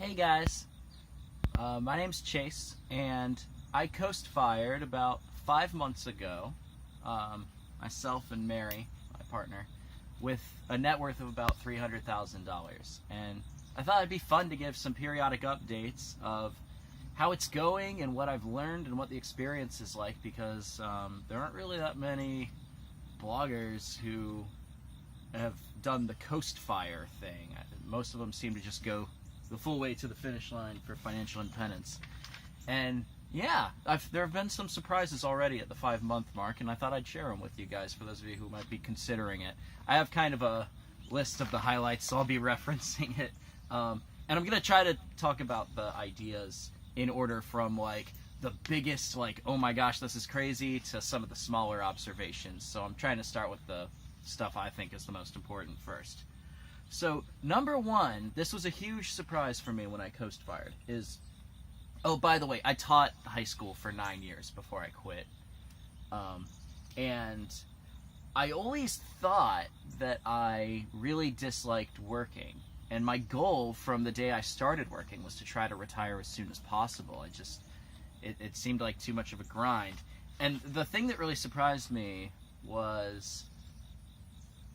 Hey guys, my name's Chase, and I coast fired about 5 months ago. Myself and Mary, my partner, with a net worth of about $300,000. And I thought it'd be fun to give some periodic updates of how it's going and what I've learned and what the experience is like, because there aren't really that many bloggers who have done the coast fire thing. Most of them seem to just go the full way to the finish line for financial independence. And yeah, there have been some surprises already at the 5 month mark, and I thought I'd share them with you guys for those of you who might be considering it. I have kind of a list of the highlights, so I'll be referencing it. And I'm going to try to talk about the ideas in order from like the biggest, like, oh my gosh, this is crazy, to some of the smaller observations. So I'm trying to start with the stuff I think is the most important first. So number one, this was a huge surprise for me when I coast fired, is, oh, by the way, I taught high school for 9 years before I quit. And I always thought that I really disliked working. And my goal from the day I started working was to try to retire as soon as possible. It seemed like too much of a grind. And the thing that really surprised me was,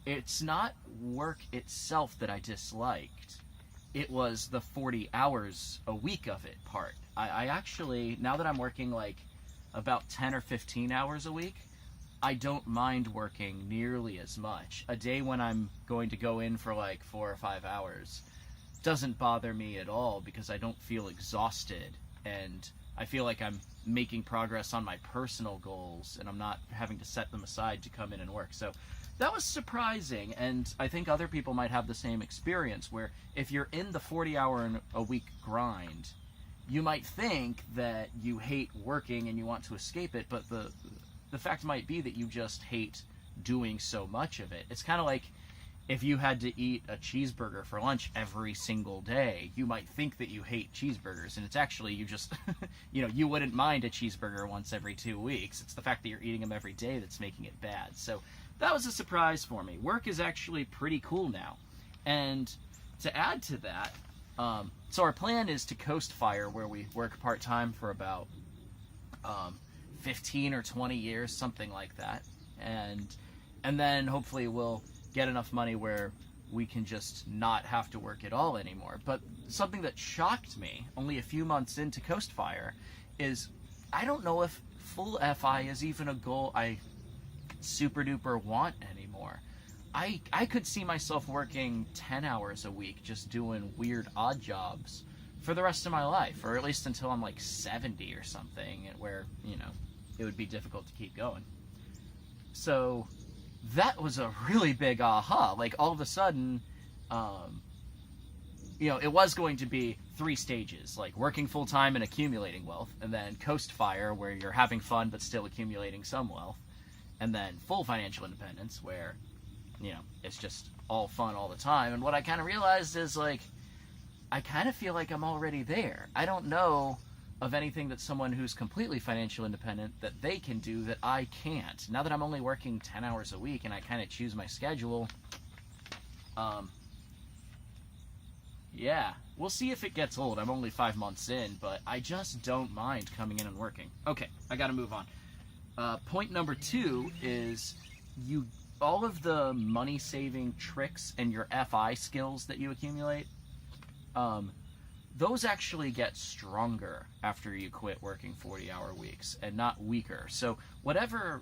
it's not work itself that I disliked. It was the 40 hours a week of it part. I actually, now that I'm working like about 10 or 15 hours a week, I don't mind working nearly as much. A day when I'm going to go in for like 4 or 5 hours doesn't bother me at all, because I don't feel exhausted, and I feel like I'm making progress on my personal goals, and I'm not having to set them aside to come in and work. So that was surprising, and I think other people might have the same experience, where if you're in the 40-hour-a-week grind, you might think that you hate working and you want to escape it, but the fact might be that you just hate doing so much of it. It's kind of like if you had to eat a cheeseburger for lunch every single day, you might think that you hate cheeseburgers, and it's actually you just, you wouldn't mind a cheeseburger once every 2 weeks. It's the fact that you're eating them every day that's making it bad. So that was a surprise for me. Work is actually pretty cool now. And to add to that, so our plan is to coast fire, where we work part-time for about 15 or 20 years, something like that. And then hopefully we'll get enough money where we can just not have to work at all anymore. But something that shocked me only a few months into coast fire is, I don't know if full FI is even a goal I super duper want anymore. I could see myself working 10 hours a week just doing weird odd jobs for the rest of my life, or at least until I'm like 70 or something, where it would be difficult to keep going. So that was a really big aha. Like, all of a sudden, it was going to be 3 stages, like working full-time and accumulating wealth, and then coast fire, where you're having fun but still accumulating some wealth, and then full financial independence, where, it's just all fun all the time. And what I kind of realized is, like, I kind of feel like I'm already there. I don't know of anything that someone who's completely financial independent that they can do that I can't. Now that I'm only working 10 hours a week and I kind of choose my schedule, yeah, we'll see if it gets old. I'm only 5 months in, but I just don't mind coming in and working. Okay, I gotta move on. Point number 2 is, all of the money saving tricks and your FI skills that you accumulate, those actually get stronger after you quit working 40-hour weeks, and not weaker. So whatever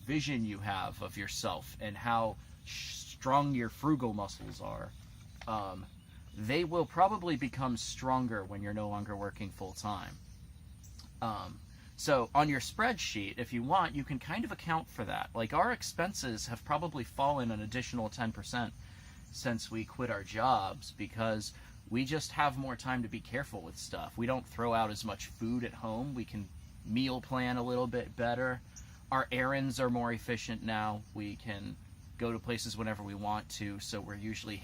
vision you have of yourself and how strong your frugal muscles are, they will probably become stronger when you're no longer working full-time. So on your spreadsheet, if you want, you can kind of account for that. Like, our expenses have probably fallen an additional 10% since we quit our jobs, because we just have more time to be careful with stuff. We don't throw out as much food at home. We can meal plan a little bit better. Our errands are more efficient now. We can go to places whenever we want to, so we're usually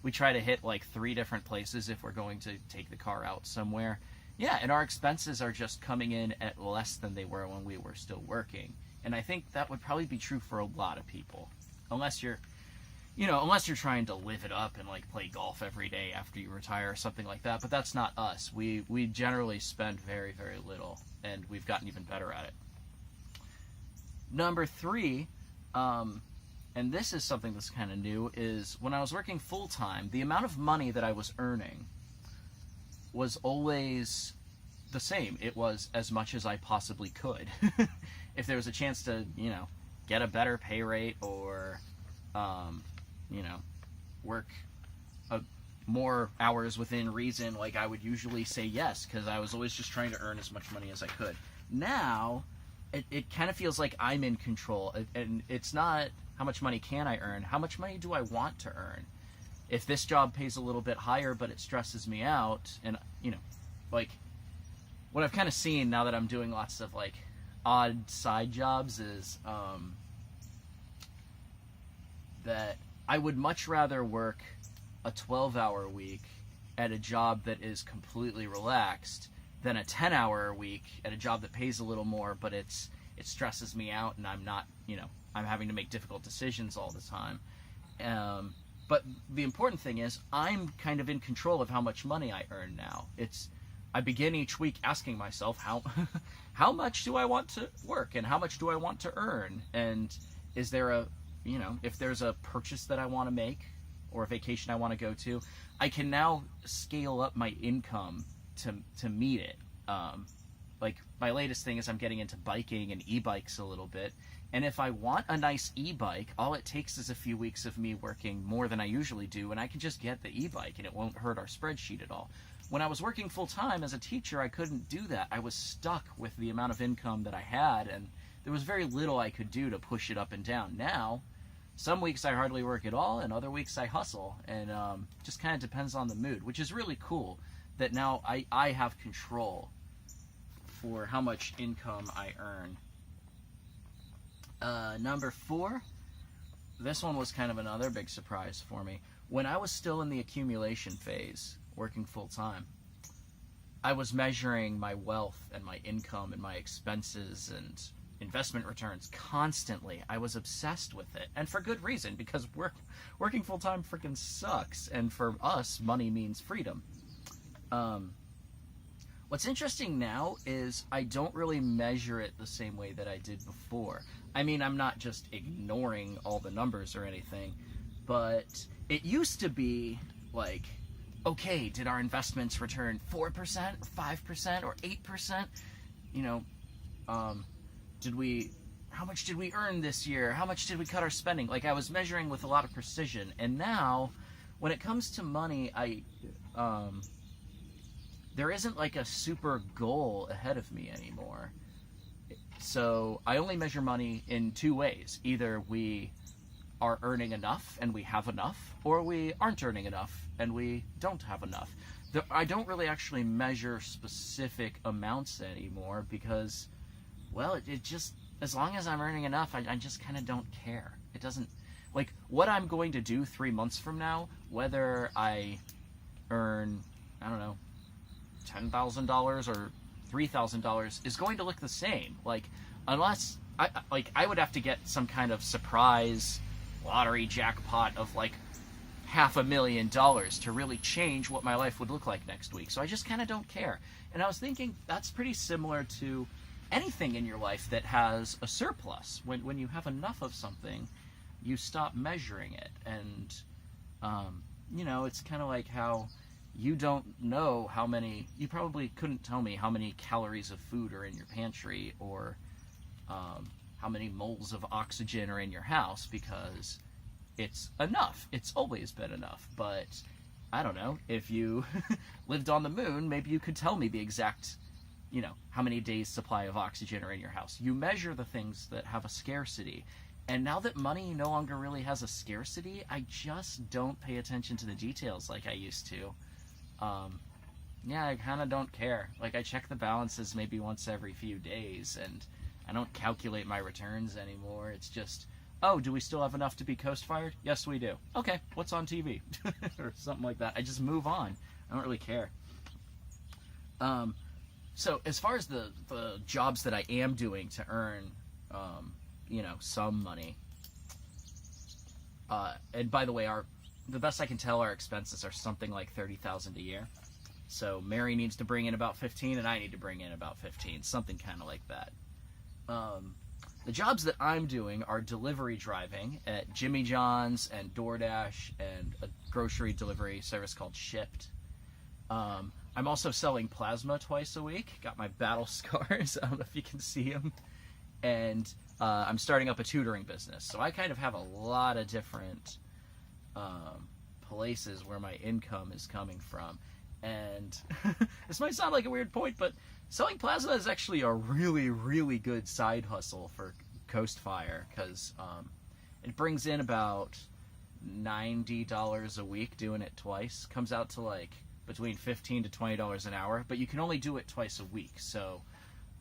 we try to hit like 3 different places if we're going to take the car out somewhere. Yeah, and our expenses are just coming in at less than they were when we were still working. And I think that would probably be true for a lot of people. Unless you're unless you're trying to live it up and like play golf every day after you retire or something like that. But that's not us. We generally spend very, very little, and we've gotten even better at it. Number 3, and this is something that's kind of new, is when I was working full-time, the amount of money that I was earning was always the same. It was as much as I possibly could. If there was a chance to, get a better pay rate or, work more hours within reason, like I would usually say yes, because I was always just trying to earn as much money as I could. Now, it kind of feels like I'm in control, and it's not how much money can I earn, how much money do I want to earn? If this job pays a little bit higher but it stresses me out, and like what I've kind of seen now that I'm doing lots of like odd side jobs is that I would much rather work a 12-hour week at a job that is completely relaxed than a 10-hour week at a job that pays a little more, but it stresses me out, and I'm not, I'm having to make difficult decisions all the time. But the important thing is I'm kind of in control of how much money I earn now. I begin each week asking myself how much do I want to work and how much do I want to earn, and is there if there's a purchase that I want to make or a vacation I want to go to, I can now scale up my income to meet it. Like my latest thing is I'm getting into biking and e-bikes a little bit, and if I want a nice e-bike, all it takes is a few weeks of me working more than I usually do, and I can just get the e-bike and it won't hurt our spreadsheet at all. When I was working full-time as a teacher, I couldn't do that. I was stuck with the amount of income that I had, and there was very little I could do to push it up and down. Now, some weeks I hardly work at all, and other weeks I hustle, and just kind of depends on the mood, which is really cool that now I have control for how much income I earn. Number 4, this one was kind of another big surprise for me. When I was still in the accumulation phase, working full-time, I was measuring my wealth and my income and my expenses and investment returns constantly. I was obsessed with it, and for good reason, because working full-time freaking sucks, and for us, money means freedom. What's interesting now is I don't really measure it the same way that I did before. I mean, I'm not just ignoring all the numbers or anything, but it used to be like, okay, did our investments return 4% or 5% or 8%? How much did we earn this year? How much did we cut our spending? Like, I was measuring with a lot of precision, and now when it comes to money, there isn't like a super goal ahead of me anymore. So I only measure money in 2 ways. Either we are earning enough and we have enough, or we aren't earning enough and we don't have enough. I don't really actually measure specific amounts anymore because, well, it just, as long as I'm earning enough, I just kind of don't care. It doesn't, like, what I'm going to do 3 months from now, whether I earn, I don't know, $10,000 or $3,000 is going to look the same. Like, unless I would have to get some kind of surprise lottery jackpot of like $500,000 to really change what my life would look like next week. So I just kind of don't care. And I was thinking that's pretty similar to anything in your life that has a surplus. When you have enough of something, you stop measuring it. And it's kind of like how you don't know you probably couldn't tell me how many calories of food are in your pantry, or how many moles of oxygen are in your house, because it's enough. It's always been enough. But I don't know, if you lived on the moon, maybe you could tell me the exact, how many days supply of oxygen are in your house. You measure the things that have a scarcity. And now that money no longer really has a scarcity, I just don't pay attention to the details like I used to. I kind of don't care. Like, I check the balances maybe once every few days, and I don't calculate my returns anymore. It's just, oh, do we still have enough to be coast-fired? Yes, we do. Okay, what's on TV? Or something like that. I just move on. I don't really care. So as far as the jobs that I am doing to earn, some money, And by the way, the best I can tell, our expenses are something like $30,000 a year. So Mary needs to bring in about 15, and I need to bring in about 15, something kind of like that. The jobs that I'm doing are delivery driving at Jimmy John's and DoorDash and a grocery delivery service called Shipt. I'm also selling plasma twice a week. Got my battle scars. I don't know if you can see them. And I'm starting up a tutoring business. So I kind of have a lot of different places where my income is coming from. And this might sound like a weird point, but selling plasma is actually a really, really good side hustle for Coast Fire, because it brings in about $90 a week doing it twice. Comes out to like between $15 to $20 an hour, but you can only do it twice a week. So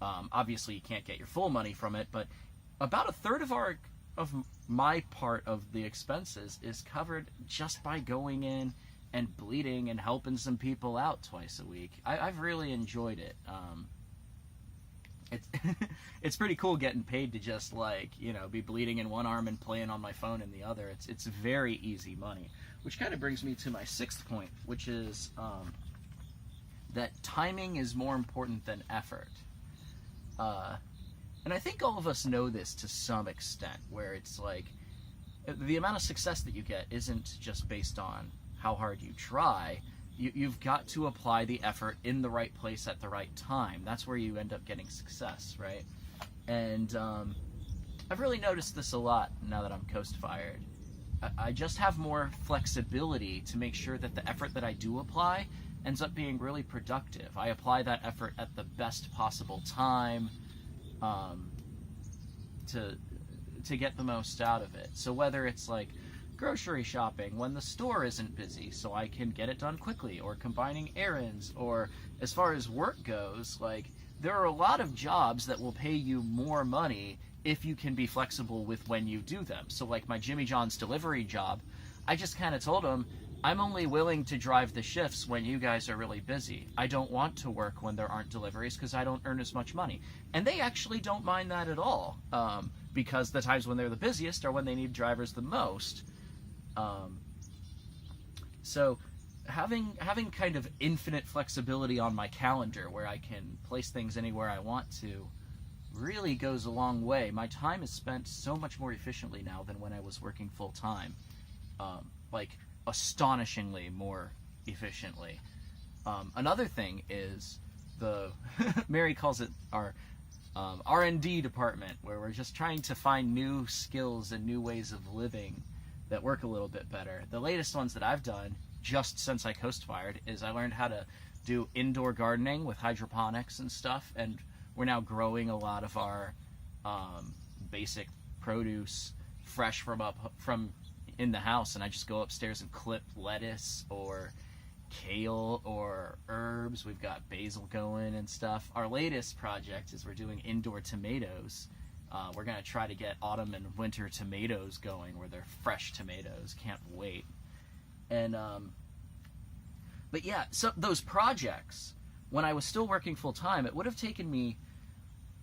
obviously you can't get your full money from it, but about a third of my part of the expenses is covered just by going in and bleeding and helping some people out twice a week. I've really enjoyed it. It's pretty cool getting paid to just, like, you know, be bleeding in one arm and playing on my phone in the other. It's very easy money, which kind of brings me to my sixth point, which is that timing is more important than effort. And I think all of us know this to some extent, where it's like the amount of success that you get isn't just based on how hard you try. You've got to apply the effort in the right place at the right time. That's where you end up getting success, right? And I've really noticed this a lot now that I'm coast-fired. I just have more flexibility to make sure that the effort that I do apply ends up being really productive. I apply that effort at the best possible time to get the most out of it. So whether it's like grocery shopping when the store isn't busy so I can get it done quickly, or combining errands, or as far as work goes, like there are a lot of jobs that will pay you more money if you can be flexible with when you do them. So like my Jimmy John's delivery job, I just kind of told them, I'm only willing to drive the shifts when you guys are really busy. I don't want to work when there aren't deliveries because I don't earn as much money. And they actually don't mind that at all, because the times when they're the busiest are when they need drivers the most. So having kind of infinite flexibility on my calendar where I can place things anywhere I want to really goes a long way. My time is spent so much more efficiently now than when I was working full time. Like astonishingly more efficiently. Another thing is Mary calls it our R&D department, where we're just trying to find new skills and new ways of living that work a little bit better. The latest ones that I've done just since I coast-fired is I learned how to do indoor gardening with hydroponics and stuff, and we're now growing a lot of our basic produce fresh from in the house, and I just go upstairs and clip lettuce or kale or herbs. We've got basil going and stuff. Our latest project is we're doing indoor tomatoes. We're going to try to get autumn and winter tomatoes going, where they're fresh tomatoes. Can't wait. And but yeah, so those projects, when I was still working full time, it would have taken me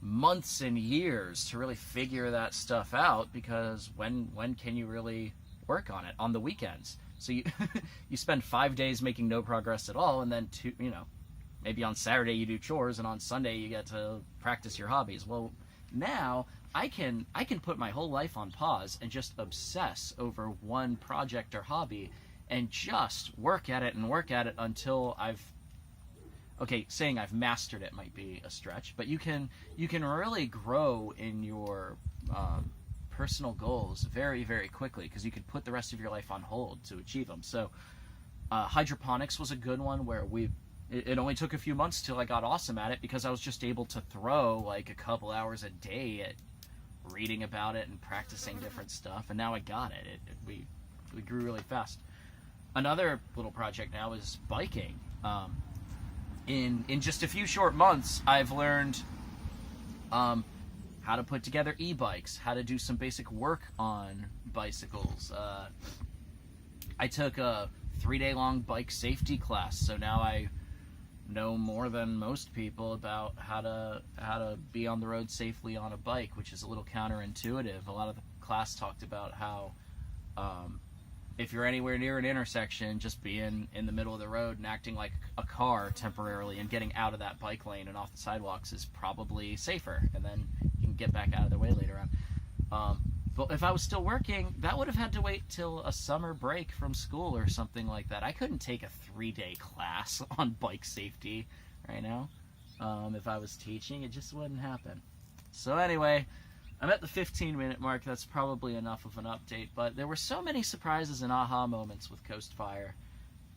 months and years to really figure that stuff out, because when can you really work on it? On the weekends. So you you spend 5 days making no progress at all, and then maybe on Saturday you do chores, and on Sunday you get to practice your hobbies. Well, now I can put my whole life on pause and just obsess over one project or hobby and just work at it until saying I've mastered it might be a stretch, but you can really grow in your personal goals very, very quickly, because you could put the rest of your life on hold to achieve them. So hydroponics was a good one, where it only took a few months till I got awesome at it, because I was just able to throw like a couple hours a day at reading about it and practicing different stuff, and now I got it. We grew really fast. Another little project now is biking. In just a few short months, I've learned how to put together e-bikes, how to do some basic work on bicycles. I took a 3-day-long bike safety class, so now I know more than most people about how to be on the road safely on a bike, which is a little counterintuitive. A lot of the class talked about how If you're anywhere near an intersection, just being in the middle of the road and acting like a car temporarily and getting out of that bike lane and off the sidewalks is probably safer, and then you can get back out of their way later on. But if I was still working, that would have had to wait till a summer break from school or something like that. I couldn't take a 3-day class on bike safety right now. If I was teaching, it just wouldn't happen. So anyway, I'm at the 15-minute mark. That's probably enough of an update. But there were so many surprises and aha moments with Coast Fire.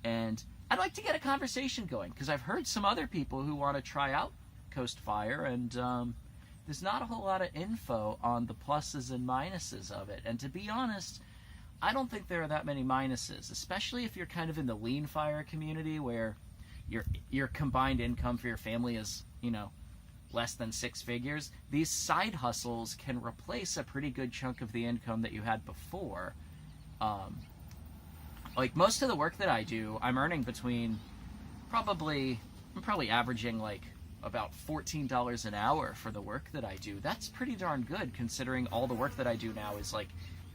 And I'd like to get a conversation going, because I've heard some other people who want to try out Coast Fire, and there's not a whole lot of info on the pluses and minuses of it. And to be honest, I don't think there are that many minuses, especially if you're kind of in the lean fire community where your combined income for your family is, less than 6 figures. These side hustles can replace a pretty good chunk of the income that you had before. Like most of the work that I do, I'm earning between I'm probably averaging like about $14 an hour for the work that I do. That's pretty darn good, considering all the work that I do now is like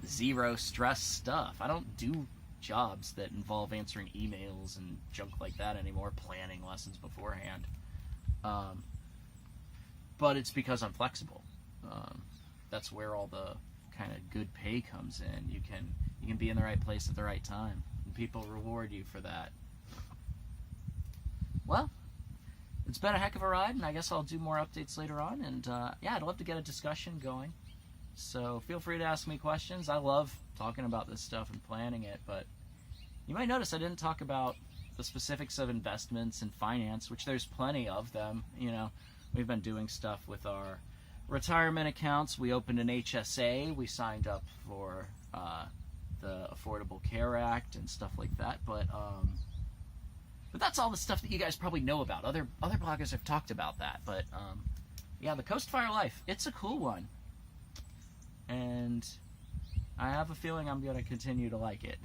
zero stress stuff. I don't do jobs that involve answering emails and junk like that anymore, planning lessons beforehand. But it's because I'm flexible. That's where all the kind of good pay comes in. You can be in the right place at the right time, and people reward you for that. Well, it's been a heck of a ride, and I guess I'll do more updates later on. And yeah, I'd love to get a discussion going. So feel free to ask me questions. I love talking about this stuff and planning it, but you might notice I didn't talk about the specifics of investments and finance, which there's plenty of them. We've been doing stuff with our retirement accounts. We opened an HSA. We signed up for the Affordable Care Act and stuff like that. But that's all the stuff that you guys probably know about. Other bloggers have talked about that. But yeah, the Coast Fire life, it's a cool one. And I have a feeling I'm going to continue to like it.